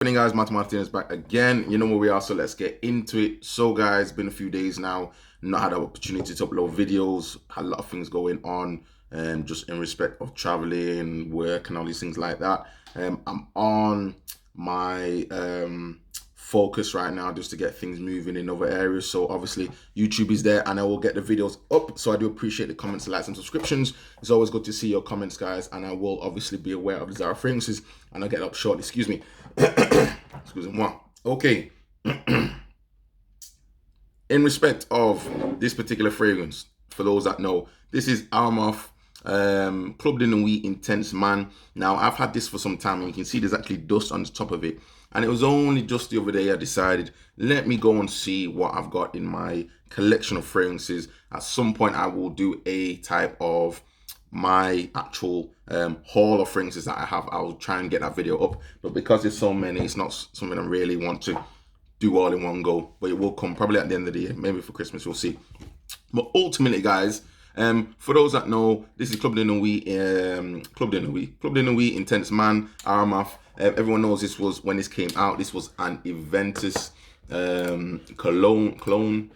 Morning guys, Martin is back again. You know where we are, so let's get into it. So guys, it's been a few days now, not had an opportunity to upload videos, had a lot of things going on, just in respect of traveling, work and all these things like that. I'm on my focus right now just to get things moving in other areas. So obviously YouTube is there and I will get the videos up. So I do appreciate the comments, likes and subscriptions. It's always good to see your comments, guys, and I will obviously be aware of the Zara fragrances and I'll get up shortly. Excuse me. Excuse me. Okay. In respect of this particular fragrance, for those that know, this is Armoff Club de Nuit Intense Man. Now, I've had this for some time and you can see there's actually dust on the top of it. And it was only just the other day I decided, let me go and see what I've got in my collection of fragrances. At some point, I will do a type of my actual haul of fragrances that I have. I'll try and get that video up. But because there's so many, it's not something I really want to do all in one go. But it will come probably at the end of the year, maybe for Christmas, we'll see. But ultimately, guys, for those that know, this is Club de Nuit, Club de Nuit Intense Man, Armoff. Everyone knows this was, when this came out, this was an Aventus cologne.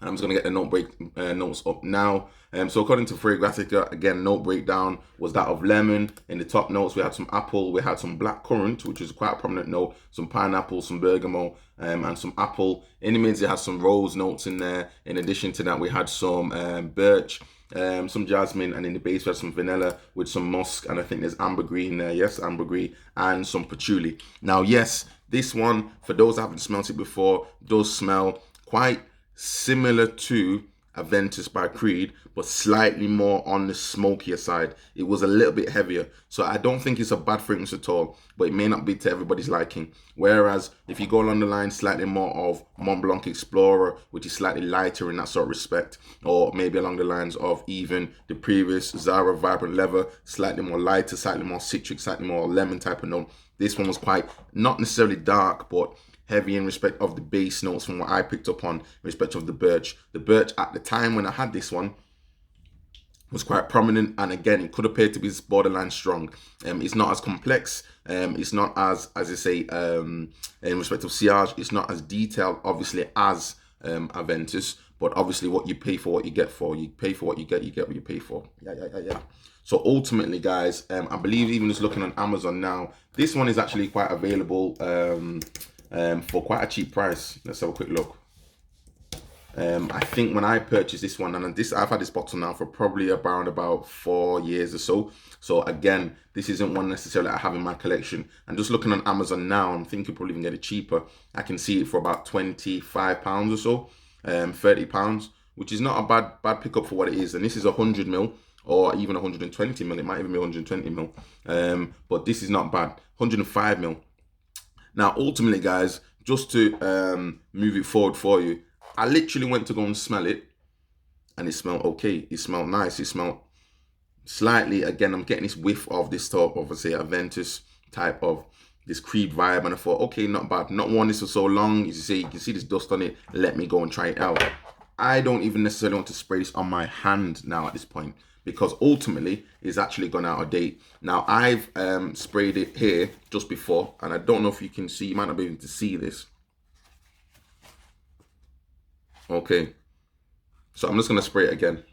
I'm just going to get the notes up now. So according to Fragrantica, again, note breakdown was that of lemon. In the top notes, we had some apple, we had some black currant, which is quite a prominent note, some pineapple, some bergamot, and some apple. In the mids, it has some rose notes in there. In addition to that, we had some birch, some jasmine, and in the base, we had some vanilla with some musk, and I think there's ambergris in there. Yes, ambergris, and some patchouli. Now, yes, this one, for those that haven't smelt it before, does smell quite similar to Aventus by Creed, but slightly more on the smokier side. It was a little bit heavier, so I don't think it's a bad fragrance at all, but it may not be to everybody's liking. Whereas if you go along the line slightly more of Mont Blanc Explorer, which is slightly lighter in that sort of respect, or maybe along the lines of even the previous Zara Vibrant Leather, slightly more lighter, slightly more citric, slightly more lemon type of note. This one was quite, not necessarily dark, but heavy in respect of the base notes from what I picked up on in respect of the birch. The birch at the time when I had this one was quite prominent, and again, it could appear to be borderline strong. It's not as complex. It's not as I say, in respect of sillage, it's not as detailed, obviously, as Aventus. But obviously, what you pay for, what you get for. You pay for what you get what you pay for. Yeah. So ultimately, guys, I believe even just looking on Amazon now, this one is actually quite available for quite a cheap price. Let's have a quick look. I think when I purchased this one, and I've had this bottle now for probably around about 4 years or so. So again, this isn't one necessarily I have in my collection. And just looking on Amazon now, I'm thinking probably even get it cheaper. I can see it for about £25 or so, £30, which is not a bad pickup for what it is. And this is 100 ml or even 120 ml. It might even be 120 ml. But this is not bad. 105 ml. Now, ultimately, guys, just to move it forward for you, I literally went to go and smell it, and it smelled okay. It smelled nice. It smelled slightly, again, I'm getting this whiff of this type of, say, Aventus type of this Creed vibe, and I thought, okay, not bad. Not worn this for so long. As you say, you can see this dust on it. Let me go and try it out. I don't even necessarily want to spray this on my hand now at this point, because ultimately it's actually gone out of date. Now, I've sprayed it here just before, and I don't know if you can see, you might not be able to see this. Okay, so I'm just going to spray it again.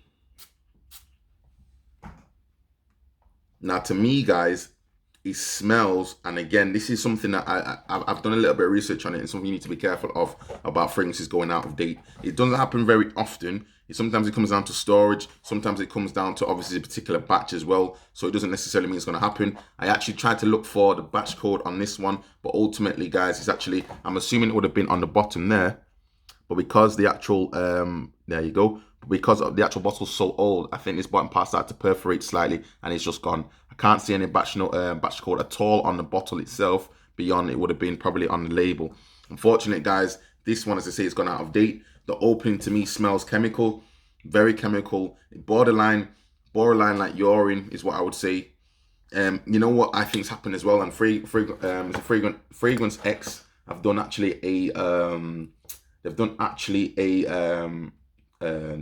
Now, to me, guys, it smells, and again, this is something that I've done a little bit of research on it, and something you need to be careful of about fragrances going out of date. It doesn't happen very often. Sometimes it comes down to storage. Sometimes it comes down to obviously a particular batch as well. So it doesn't necessarily mean it's going to happen. I actually tried to look for the batch code on this one, but ultimately, guys, it's actually, I'm assuming it would have been on the bottom there, but because the actual, there you go, because the actual bottle's so old, I think this bottom part started to perforate slightly and it's just gone. I can't see any batch code at all on the bottle itself, beyond it would have been probably on the label. Unfortunately, guys, this one, as I say, it's gone out of date. The opening to me smells chemical, very chemical, borderline like urine is what I would say. You know what I think's happened as well, and Fragrance X have done actually a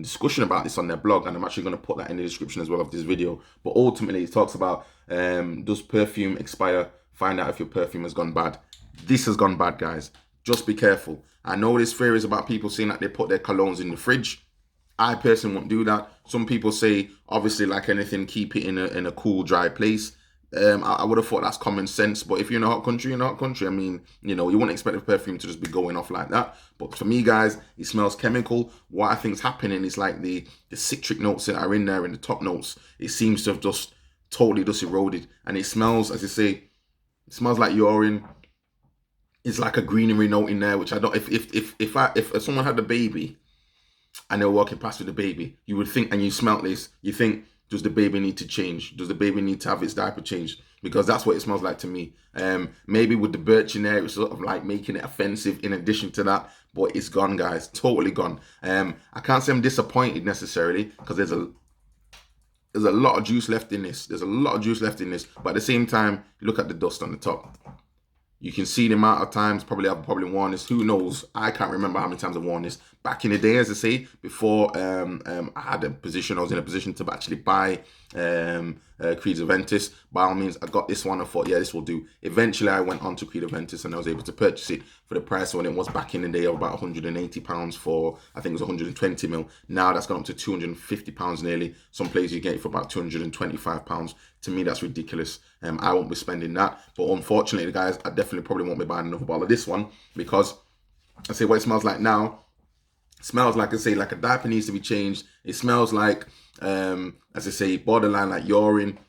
discussion about this on their blog, and I'm actually going to put that in the description as well of this video. But ultimately, it talks about does perfume expire? Find out if your perfume has gone bad. This has gone bad, guys. Just be careful. I know there's theories about people saying that they put their colognes in the fridge. I personally won't do that. Some people say, obviously, like anything, keep it in a cool, dry place. I would have thought that's common sense, but if you're in a hot country, you're in a hot country. I mean, you wouldn't expect a perfume to just be going off like that. But for me, guys, it smells chemical. What I think is happening is like the citric notes that are in there in the top notes, it seems to have just totally just eroded. And it smells, as I say, it smells like urine. It's like a greenery note in there, which I don't, if someone had a baby and they were walking past with the baby, you would think, and you smell this, you think, does the baby need to change? Does the baby need to have its diaper changed? Because that's what it smells like to me. Maybe with the birch in there, it's sort of like making it offensive in addition to that, but it's gone, guys, totally gone. I can't say I'm disappointed necessarily, because there's a lot of juice left in this. There's a lot of juice left in this, but at the same time, look at the dust on the top. You can see the amount of times I've probably worn this. Who knows? I can't remember how many times I've worn this. Back in the day, as I say, before I was in a position to actually buy Creed Aventus. By all means, I got this one. I thought, yeah, this will do. Eventually, I went on to Creed Aventus and I was able to purchase it for the price when it was back in the day of about £180 for, I think it was 120 mil. Now that's gone up to £250 nearly. Some places you get it for about £225. To me, that's ridiculous. I won't be spending that. But unfortunately, guys, I definitely probably won't be buying another bottle of this one, because I say what it smells like now. It smells like, I say, like a diaper needs to be changed. It smells like, as I say, borderline like urine.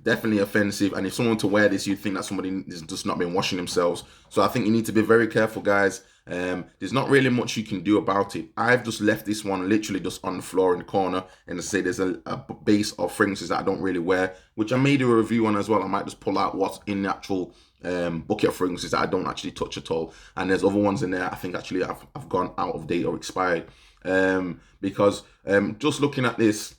Definitely offensive. And if someone to wear this, you'd think that somebody has just not been washing themselves. So I think you need to be very careful, guys. There's not really much you can do about it. I've just left this one literally just on the floor in the corner, and to say there's a base of fragrances that I don't really wear, which I may do a review on as well. I might just pull out what's in the actual bucket of fragrances that I don't actually touch at all, and there's other ones in there I think actually have gone out of date or expired, because just looking at this,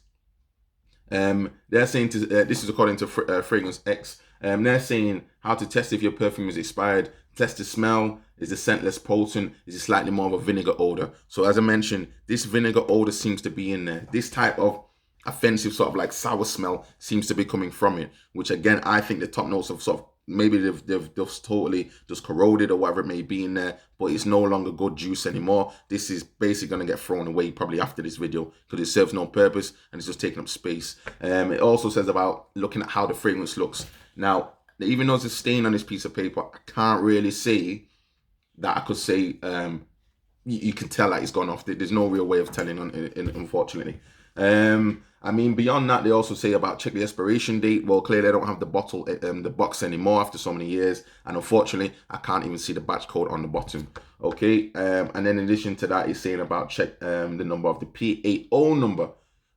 they're saying this is according to Fragrance X. They're saying how to test if your perfume is expired. Test the smell. Is the scent less potent? Is it slightly more of a vinegar odor? So as I mentioned, this vinegar odor seems to be in there. This type of offensive sort of like sour smell seems to be coming from it, which again, I think the top notes of sort of, maybe they've just totally just corroded or whatever it may be in there, but it's no longer good juice anymore. This is basically going to get thrown away probably after this video, because it serves no purpose and it's just taking up space. It also says about looking at how the fragrance looks. Now, even though there's a stain on this piece of paper, I can't really say that I could say you can tell that it's gone off. There's no real way of telling, unfortunately. I mean, beyond that, they also say about check the expiration date. Well, clearly, they don't have the bottle, the box anymore after so many years, and unfortunately, I can't even see the batch code on the bottom. Okay, and then in addition to that, it's saying about check the number of the PAO number,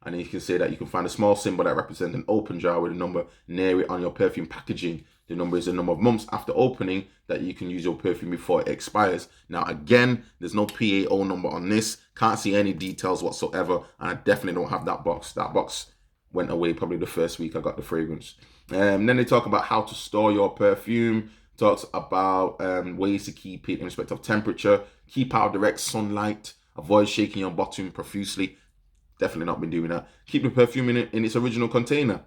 and then you can say that you can find a small symbol that represents an open jar with a number near it on your perfume packaging. The number is the number of months after opening that you can use your perfume before it expires. Now, again, there's no PAO number on this. Can't see any details whatsoever. And I definitely don't have that box. That box went away probably the first week I got the fragrance. Then they talk about how to store your perfume. Talks about ways to keep it in respect of temperature. Keep out of direct sunlight. Avoid shaking your bottom profusely. Definitely not been doing that. Keep the perfume in its original container.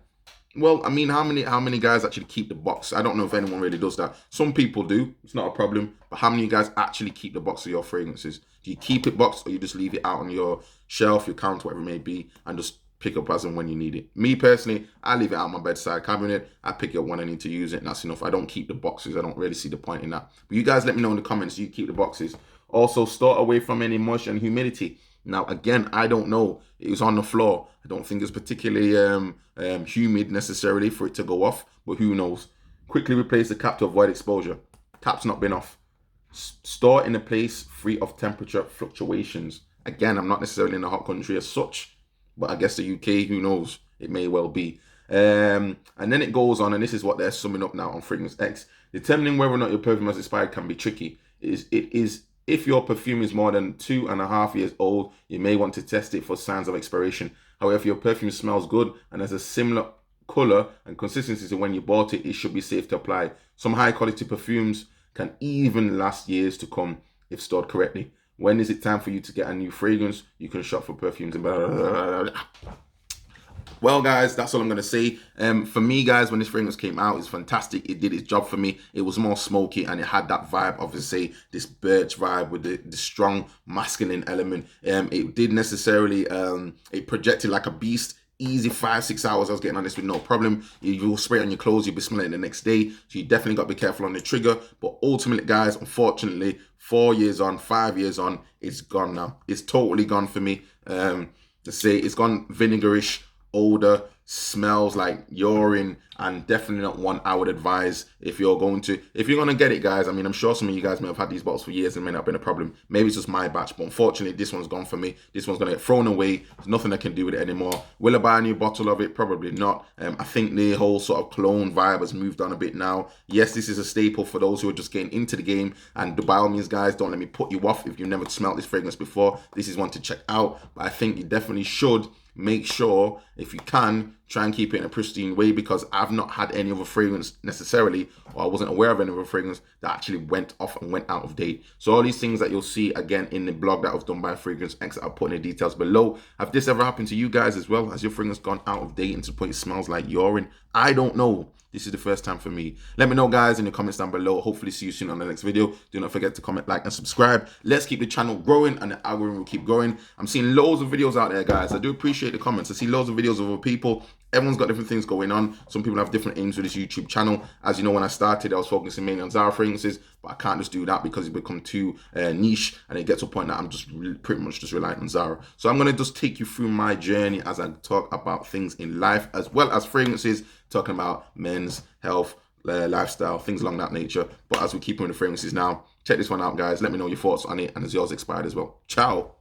Well, I mean, how many guys actually keep the box? I don't know if anyone really does that. Some people do. It's not a problem. But how many guys actually keep the box of your fragrances? Do you keep it boxed, or you just leave it out on your shelf, your counter, whatever it may be, and just pick up as and when you need it? Me personally, I leave it out on my bedside cabinet. I pick it up when I need to use it, and that's enough. I don't keep the boxes. I don't really see the point in that. But you guys let me know in the comments, do you keep the boxes? Also, store away from any moisture and humidity. Now, again, I don't know. It was on the floor. I don't think it's particularly humid necessarily for it to go off, but who knows? Quickly replace the cap to avoid exposure. Cap's not been off. Store in a place free of temperature fluctuations. Again, I'm not necessarily in a hot country as such, but I guess the UK, who knows? It may well be. And then it goes on, and this is what they're summing up now on Fragrance X. Determining whether or not your perfume has expired can be tricky. If your perfume is more than 2.5 years old, you may want to test it for signs of expiration. However, if your perfume smells good and has a similar color and consistency to when you bought it, it should be safe to apply. Some high quality perfumes can even last years to come if stored correctly. When is it time for you to get a new fragrance? You can shop for perfumes and blah, blah, blah, blah. Well, guys, that's all I'm gonna say. For me, guys, when this fragrance came out, it's fantastic. It did its job for me. It was more smoky and it had that vibe of, say, this birch vibe with the strong masculine element. It did necessarily, it projected like a beast. Easy 5-6 hours I was getting on this with no problem. You'll spray it on your clothes, you'll be smelling it the next day. So you definitely got to be careful on the trigger. But ultimately, guys, unfortunately, 4 years on, 5 years on, it's gone now. It's totally gone for me. To say it's gone vinegarish, odor, smells like urine, and definitely not one I would advise if you're going to get it, guys. I mean, I'm sure some of you guys may have had these bottles for years and may not have been a problem. Maybe it's just my batch, but unfortunately this one's gone for me. This one's gonna get thrown away. There's nothing I can do with it anymore. Will I buy a new bottle of it? Probably not. I think the whole sort of cologne vibe has moved on a bit now. Yes, this is a staple for those who are just getting into the game, and by all means, guys, don't let me put you off if you've never smelled this fragrance before. This is one to check out, but I think you definitely should make sure, if you can, try and keep it in a pristine way, because I've not had any other fragrance necessarily, or I wasn't aware of any other fragrance that actually went off and went out of date. So all these things that you'll see again in the blog that was done by Fragrance X, I'll put in the details below. Have this ever happened to you guys as well? Has your fragrance gone out of date and to the point it smells like urine? I don't know. This is the first time for me. Let me know, guys, in the comments down below. Hopefully see you soon on the next video. Do not forget to comment, like, and subscribe. Let's keep the channel growing and the algorithm will keep growing. I'm seeing loads of videos out there, guys. I do appreciate the comments. I see loads of videos of other people. Everyone's got different things going on. Some people have different aims with this YouTube channel. As you know, when I started, I was focusing mainly on Zara fragrances, but I can't just do that because it's become too niche, and it gets to a point that I'm just pretty much just relying on Zara. So I'm going to just take you through my journey as I talk about things in life, as well as fragrances, talking about men's health, lifestyle, things along that nature. But as we keep on the fragrances now, check this one out, guys. Let me know your thoughts on it, and is yours expired as well? Ciao.